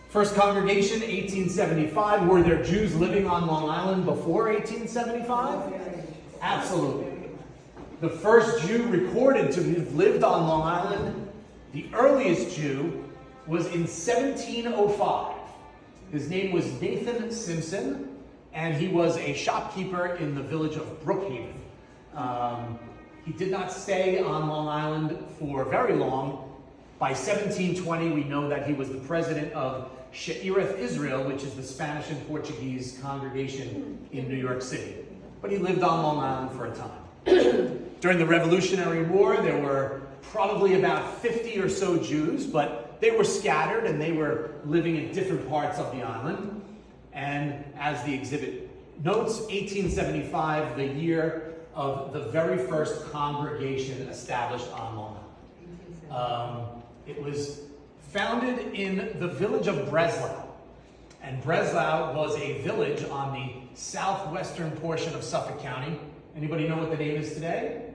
First congregation, 1875. Were there Jews living on Long Island before 1875? Absolutely. The first Jew recorded to have lived on Long Island, the earliest Jew, was in 1705. His name was Nathan Simpson, and he was a shopkeeper in the village of Brookhaven. He did not stay on Long Island for very long. By 1720, we know that he was the president of She'ireth Israel, which is the Spanish and Portuguese congregation in New York City. But he lived on Long Island for a time. During the Revolutionary War, there were probably about 50 or so Jews, but they were scattered and they were living in different parts of the island. And as the exhibit notes, 1875, the year of the very first congregation established on Long Island. It was founded in the village of Breslau. And Breslau was a village on the southwestern portion of Suffolk County. Anybody know what the name is today?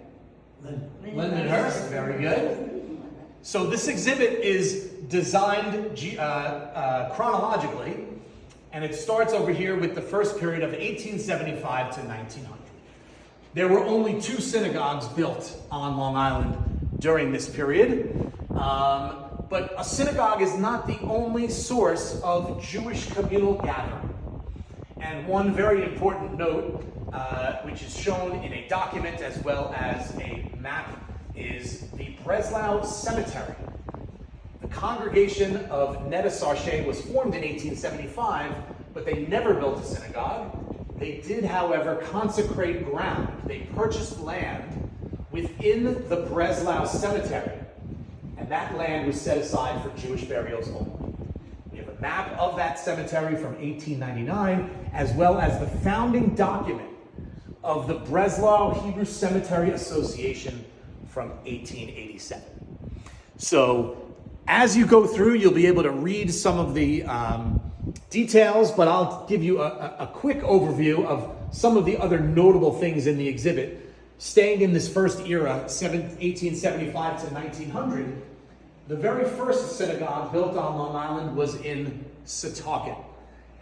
Lindenhurst, very good. So this exhibit is designed chronologically, and it starts over here with the first period of 1875 to 1900. There were only 2 synagogues built on Long Island during this period, but a synagogue is not the only source of Jewish communal gathering. And one very important note, which is shown in a document as well as a map, is the Breslau Cemetery. The congregation of Netta Sarche was formed in 1875, but they never built a synagogue. They did, however, consecrate ground. They purchased land within the Breslau Cemetery, and that land was set aside for Jewish burials only. We have a map of that cemetery from 1899, as well as the founding document of the Breslau Hebrew Cemetery Association from 1887. So, as you go through, you'll be able to read some of the details, but I'll give you a quick overview of some of the other notable things in the exhibit. Staying in this first era, 1875 to 1900, the very first synagogue built on Long Island was in Setauket,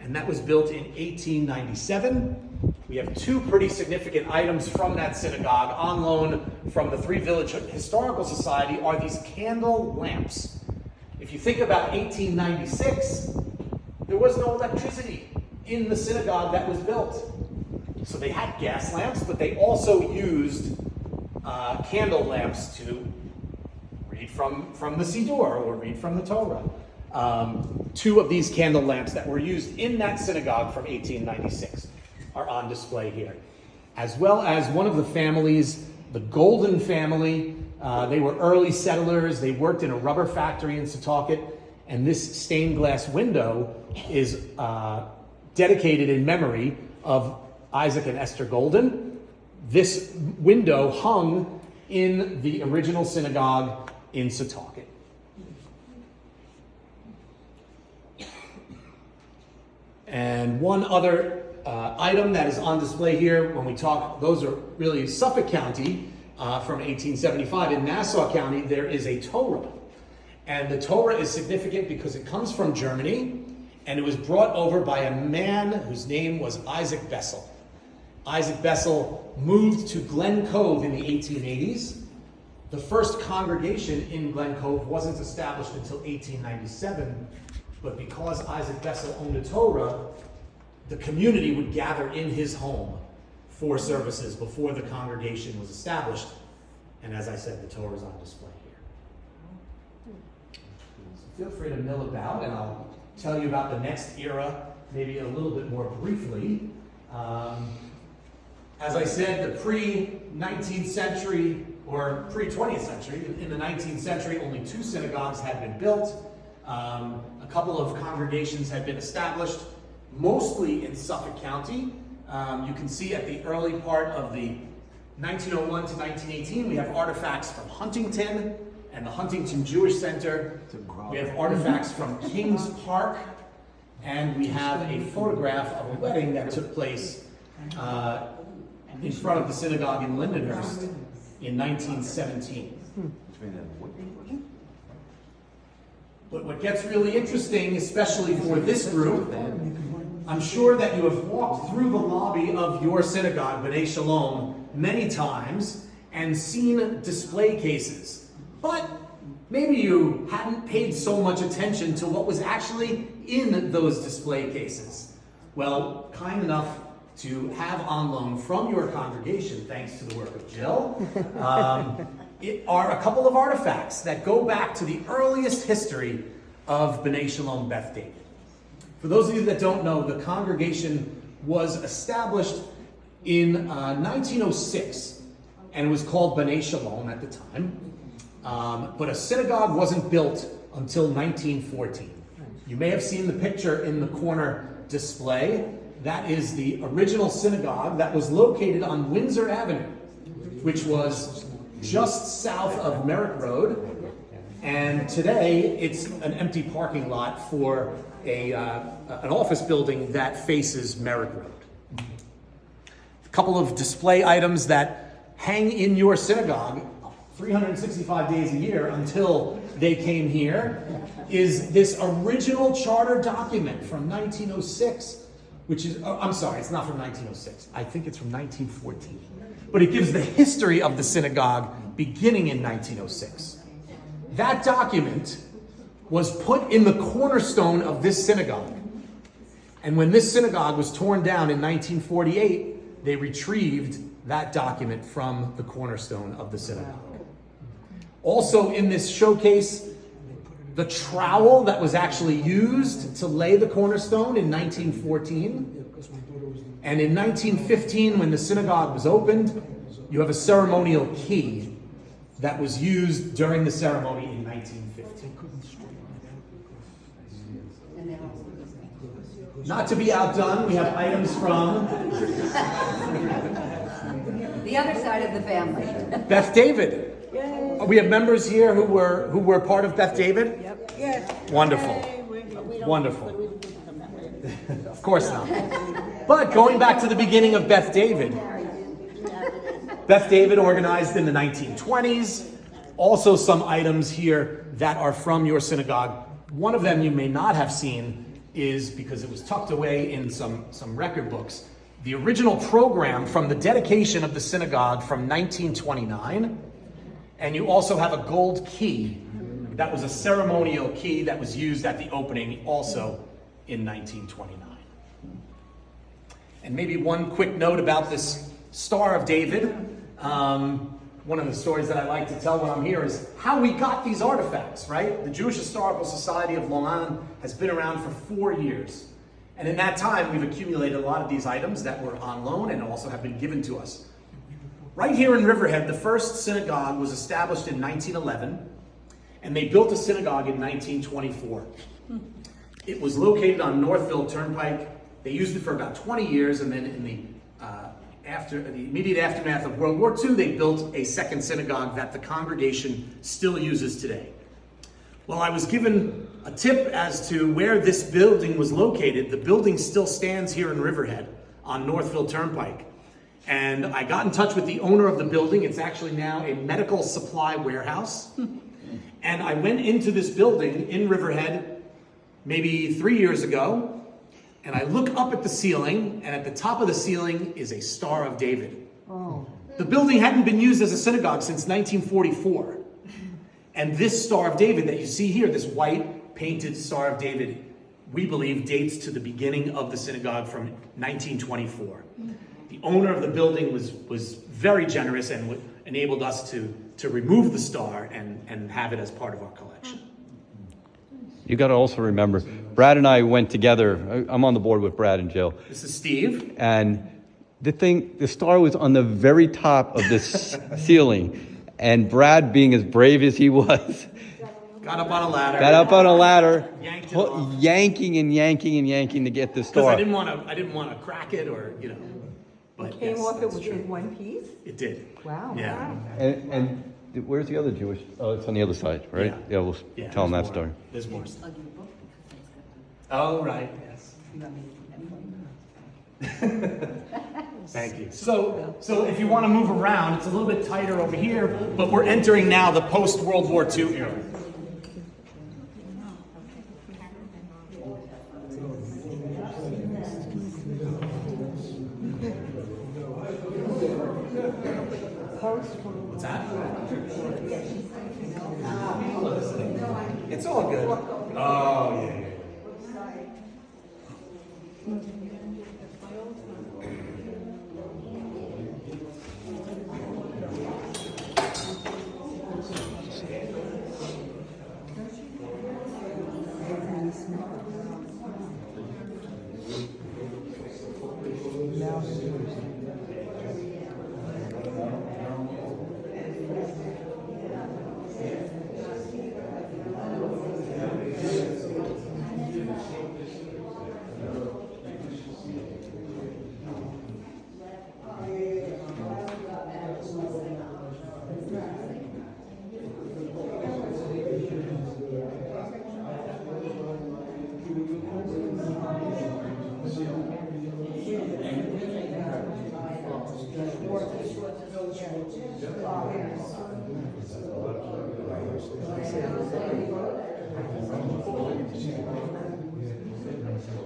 and that was built in 1897. We have 2 pretty significant items from that synagogue on loan from the Three Village Historical Society are these candle lamps. If you think about 1896, there was no electricity in the synagogue that was built. So they had gas lamps, but they also used candle lamps to read from the Siddur or read from the Torah. 2 of these candle lamps that were used in that synagogue from 1896 are on display here. As well as one of the families, the Golden family. They were early settlers. They worked in a rubber factory in Setauket, and this stained glass window is dedicated in memory of Isaac and Esther Golden. This window hung in the original synagogue in Setauket. And one other item that is on display here when we talk, those are really Suffolk County from 1875. In Nassau County, there is a Torah. And the Torah is significant because it comes from Germany, and it was brought over by a man whose name was Isaac Bessel. Isaac Bessel moved to Glen Cove in the 1880s. The first congregation in Glen Cove wasn't established until 1897, but because Isaac Bessel owned a Torah, the community would gather in his home for services before the congregation was established. And as I said, the Torah is on display here. So feel free to mill about, and I'll tell you about the next era maybe a little bit more briefly. As I said, the pre-19th century or pre-20th century, in the 19th century, only 2 synagogues had been built. A couple of congregations had been established, mostly in Suffolk County. You can see at the early part of the 1901 to 1918, we have artifacts from Huntington and the Huntington Jewish Center. We have artifacts from Kings Park, and we have a photograph of a wedding that took place in front of the synagogue in Lindenhurst in 1917. But what gets really interesting, especially for this group, I'm sure that you have walked through the lobby of your synagogue, B'nai Shalom, many times and seen display cases. But maybe you hadn't paid so much attention to what was actually in those display cases. Well, kind enough to have on loan from your congregation, thanks to the work of Jill, are a couple of artifacts that go back to the earliest history of B'nai Shalom Beth David. For those of you that don't know, the congregation was established in 1906, and it was called B'nai Shalom at the time. But a synagogue wasn't built until 1914. You may have seen the picture in the corner display. That is the original synagogue that was located on Windsor Avenue, which was just south of Merrick Road. And today, it's an empty parking lot for an office building that faces Merrick Road. A couple of display items that hang in your synagogue 365 days a year until they came here is this original charter document from 1906, which is, I'm sorry, it's not from 1906. I think it's from 1914. But it gives the history of the synagogue beginning in 1906. That document was put in the cornerstone of this synagogue. And when this synagogue was torn down in 1948, they retrieved that document from the cornerstone of the synagogue. Also in this showcase, the trowel that was actually used to lay the cornerstone in 1914. And in 1915, when the synagogue was opened, you have a ceremonial key that was used during the ceremony in 1915. Not to be outdone, we have items from the other side of the family. Beth David. We have members here who were part of Beth David? Yep. Yes. Wonderful. Wonderful. Of course not. But going back to the beginning of Beth David, Beth David organized in the 1920s. Also some items here that are from your synagogue. One of them you may not have seen is, because it was tucked away in some record books, the original program from the dedication of the synagogue from 1929. And you also have a gold key. That was a ceremonial key that was used at the opening also in 1929. And maybe one quick note about this Star of David. One of the stories that I like to tell when I'm here is how we got these artifacts, right? The Jewish Historical Society of Long Island has been around for 4 years. And in that time, we've accumulated a lot of these items that were on loan and also have been given to us. Right here in Riverhead, the first synagogue was established in 1911, and they built a synagogue in 1924. It was located on Northville Turnpike. They used it for about 20 years, and then in the immediate aftermath of World War II, they built a second synagogue that the congregation still uses today. Well, I was given a tip as to where this building was located. The building still stands here in Riverhead on Northville Turnpike. And I got in touch with the owner of the building. It's actually now a medical supply warehouse. And I went into this building in Riverhead maybe 3 years ago, and I look up at the ceiling, and at the top of the ceiling is a Star of David. Oh. The building hadn't been used as a synagogue since 1944. And this Star of David that you see here, this white painted Star of David, we believe dates to the beginning of the synagogue from 1924. The owner of the building was very generous and enabled us to remove the star and have it as part of our collection. You got to also remember, Brad and I went together. I'm on the board with Brad and Jill. This is Steve. And the star was on the very top of this ceiling. And Brad, being as brave as he was, got up on a ladder. Yanked it off. yanking and yanking to get this Because star. I didn't want to crack it or, But Came yes, off it that's was true. in one piece? It did. Wow. Yeah. And where's the other Jewish? Oh, it's on the other side, right? Yeah, we'll tell them that there's story. more. There's more. Oh, right. Yes. Thank you. So if you want to move around, it's a little bit tighter over here, but we're entering now the post-World War II era. What's that? It's all good. Oh, yeah.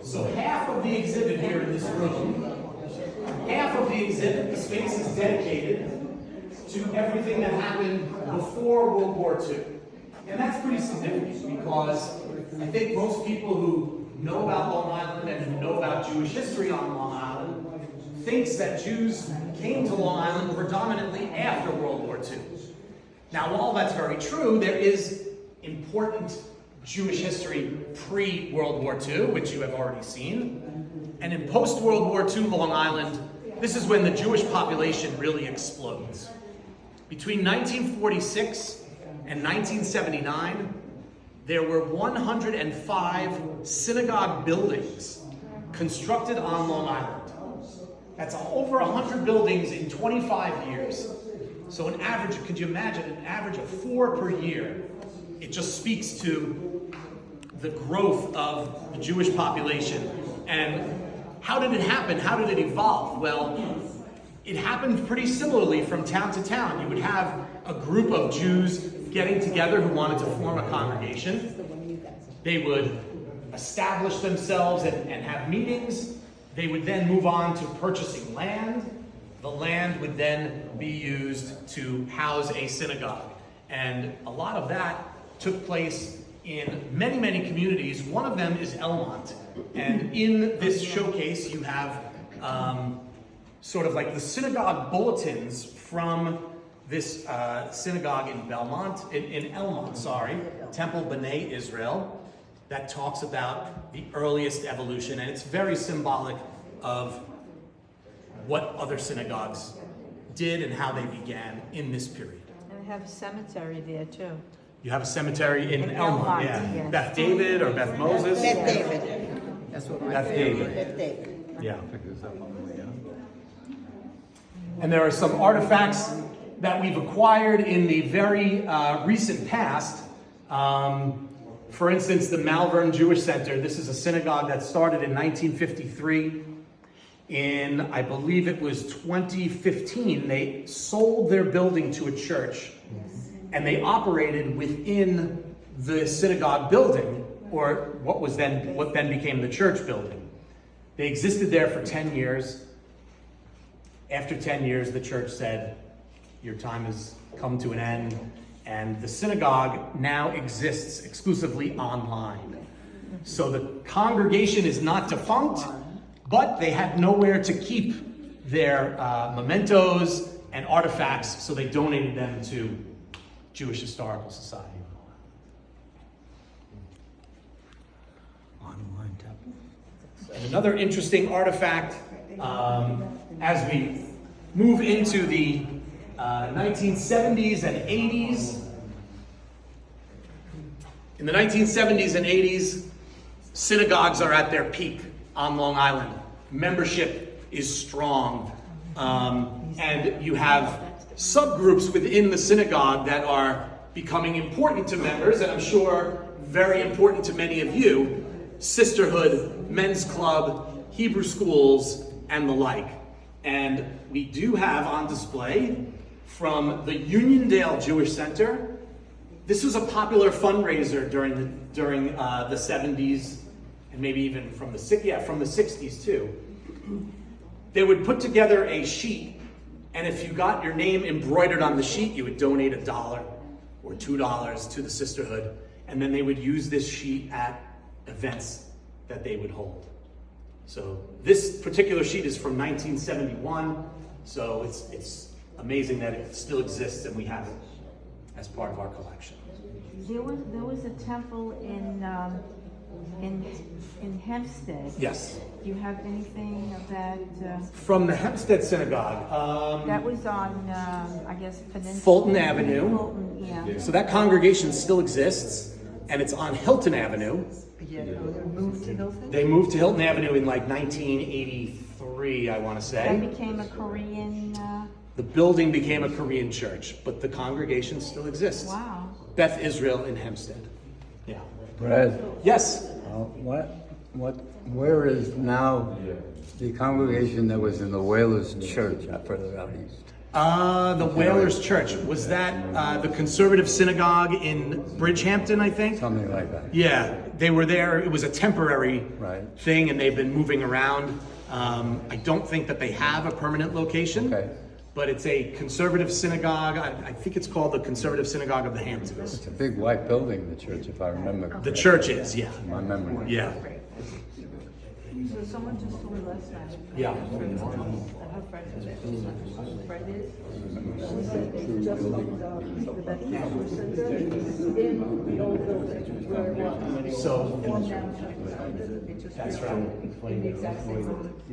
So half of the exhibit here in this room, half of the exhibit, the space is dedicated to everything that happened before World War II. And that's pretty significant because I think most people who know about Long Island and who know about Jewish history on Long Island thinks that Jews came to Long Island predominantly after World War II. Now, while that's very true, there is important Jewish history pre-World War II, which you have already seen. And in post-World War II Long Island, this is when the Jewish population really explodes. Between 1946 and 1979, there were 105 synagogue buildings constructed on Long Island. That's over 100 buildings in 25 years. So an average, could you imagine, an average of 4 per year? It just speaks to the growth of the Jewish population. And how did it happen? How did it evolve? Well, it happened pretty similarly from town to town. You would have a group of Jews getting together who wanted to form a congregation. They would establish themselves and have meetings. They would then move on to purchasing land. The land would then be used to house a synagogue. And a lot of that took place in many, many communities. One of them is Elmont. And in this showcase, you have sort of like the synagogue bulletins from this synagogue in Elmont, Temple B'nai Israel, that talks about the earliest evolution. And it's very symbolic of what other synagogues did and how they began in this period. And we have a cemetery there too. You have a cemetery in Elmont, Elmont, yeah. yeah. Beth David or Beth Moses? Beth David. That's what my Beth favorite. David. Beth David. Yeah. And there are some artifacts that we've acquired in the very recent past. For instance, the Malvern Jewish Center. This is a synagogue that started in 1953. In, I believe it was 2015, they sold their building to a church, and they operated within the synagogue building, or what then became the church building. They existed there for 10 years. After 10 years, the church said, your time has come to an end, and the synagogue now exists exclusively online. So the congregation is not defunct, but they had nowhere to keep their mementos and artifacts, so they donated them to Jewish Historical Society. Online temple. And another interesting artifact, as we move into the 1970s and 80s. In the 1970s and 80s, synagogues are at their peak on Long Island. Membership is strong. And you have subgroups within the synagogue that are becoming important to members, and I'm sure very important to many of you. Sisterhood, men's club, Hebrew schools, and the like. And we do have on display from the Uniondale Jewish Center. This was a popular fundraiser during the 70s, and maybe even from the 60s too. They would put together a sheet, And if you got your name embroidered on the sheet, you would donate $1 or $2 to the sisterhood, and then they would use this sheet at events that they would hold. So this particular sheet is from 1971, so it's amazing that it still exists and we have it as part of our collection. There was a temple in Hempstead. Yes. Do you have anything of that? From the Hempstead Synagogue. That was on, I guess, Peninsula. Fulton Avenue. Fulton, yeah. So that congregation still exists, and it's on Hilton Avenue. Yeah, moved to Hilton? They moved to Hilton Avenue in like 1983, I want to That say. became a Korean, The building became a Korean church, but the congregation still exists. wow. Beth Israel in Hempstead. Yeah. Brad, Yes. where is now the congregation that was in the Whalers Church out further out east? The Whalers Church. Was that the conservative synagogue in Bridgehampton, I think? Something like that. Yeah, they were there. It was a temporary Right. thing, and they've been moving around. I don't think that they have a permanent location, Okay. but it's a conservative synagogue. I think it's called the Conservative Synagogue of the Hamptons. It's a big white building, the church, if I remember. The correctly. church is, yeah. My memory. Yeah. So someone just told me last night. Yeah. Her friend is there. Her friend is. So, that's right.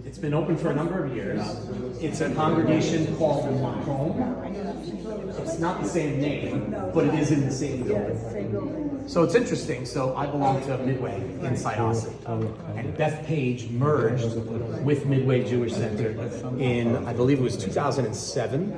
It's been open for a number of years. It's a congregation called Macomb. It's not the same name, but it is in the same building. So it's interesting. So I belong to Midway in Syosset, and Beth Page merged with Midway Jewish Center in, I believe it was 2007.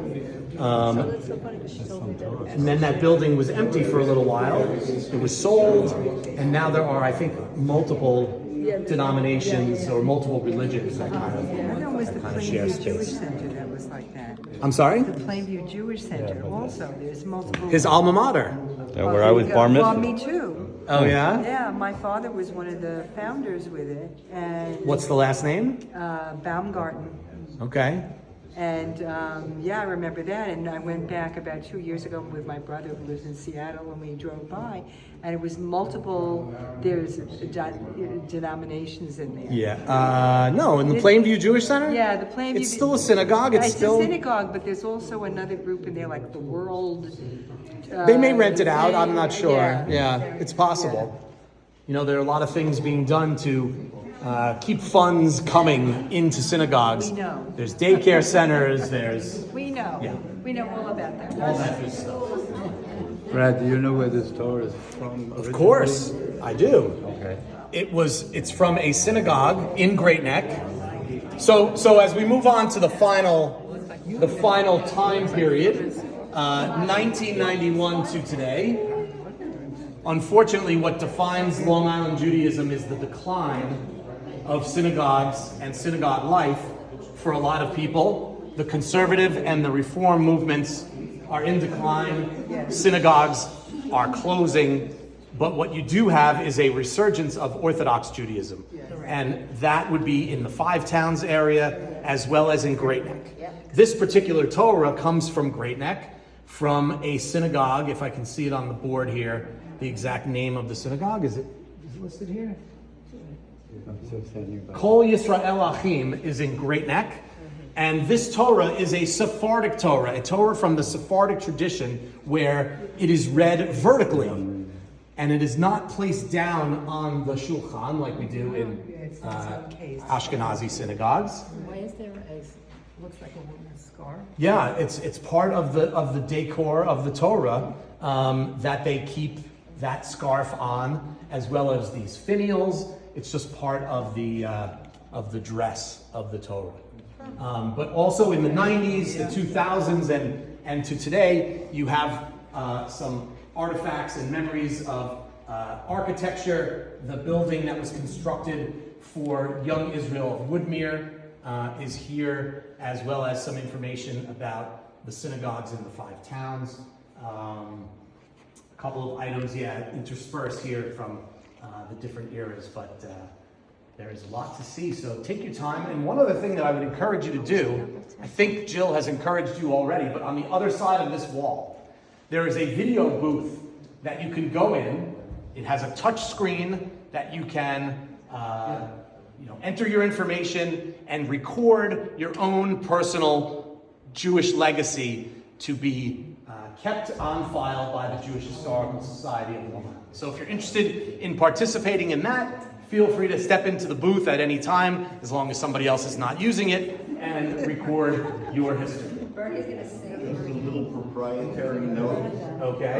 And then that building was empty for a little while. It was sold, and now there are, I think, multiple denominations or multiple religions that kind That was the of share Plainview Jewish space. Center that was like that. I'm sorry? The Plainview Jewish Center also, there's multiple. His alma mater. Where I was bar Well, mitzvah. me too. Oh yeah? Yeah, my father was one of the founders with it, and What's the last name? Baumgarten. Okay. And yeah, I remember that. And I went back about 2 years ago with my brother who lives in Seattle, and we drove by, and it was multiple. There's denominations in there. Yeah. No, in the Plainview Jewish Center? Yeah, the Plainview. It's still a synagogue. It's still. a synagogue, but there's also another group in there, like the World. They may rent it out. I'm not sure. Yeah. Yeah, it's possible. You know, there are a lot of things being done to keep funds coming into synagogues. We know. There's daycare centers. There's We know. Yeah. We know all about that. all that good stuff. Brad, do you know where this store is from? Of course, I do. Okay. It's from a synagogue in Great Neck. So as we move on to the final time period, 1991 to today. Unfortunately, what defines Long Island Judaism is the decline of synagogues and synagogue life for a lot of people. The conservative and the reform movements are in decline. Synagogues are closing. But what you do have is a resurgence of Orthodox Judaism. And that would be in the Five Towns area as well as in Great Neck. This particular Torah comes from Great Neck, from a synagogue, if I can see it on the board here, the exact name of the synagogue. Is it listed here? Kol Yisrael Achim is in Great Neck. And this Torah is a Sephardic Torah, a Torah from the Sephardic tradition where it is read vertically. And it is not placed down on the shulchan like we do in Ashkenazi synagogues. Why is there looks like a woman's scarf? Yeah, it's part of the decor of the Torah that they keep that scarf on, as well as these finials. It's just part of the dress of the Torah. But also in the 90s, the 2000s, and to today, you have some artifacts and memories of architecture. The building that was constructed for Young Israel of Woodmere is here, as well as some information about the synagogues in the Five Towns. A couple of items, interspersed here from the different eras, but There is a lot to see, so take your time. And one other thing that I would encourage you to do, I think Jill has encouraged you already, but on the other side of this wall, there is a video booth that you can go in. It has a touch screen that you can enter your information and record your own personal Jewish legacy to be kept on file by the Jewish Historical Society of Long Island. So if you're interested in participating in that, feel free to step into the booth at any time, as long as somebody else is not using it, and record your history. Bernie's gonna sing. There's a little proprietary note. Okay.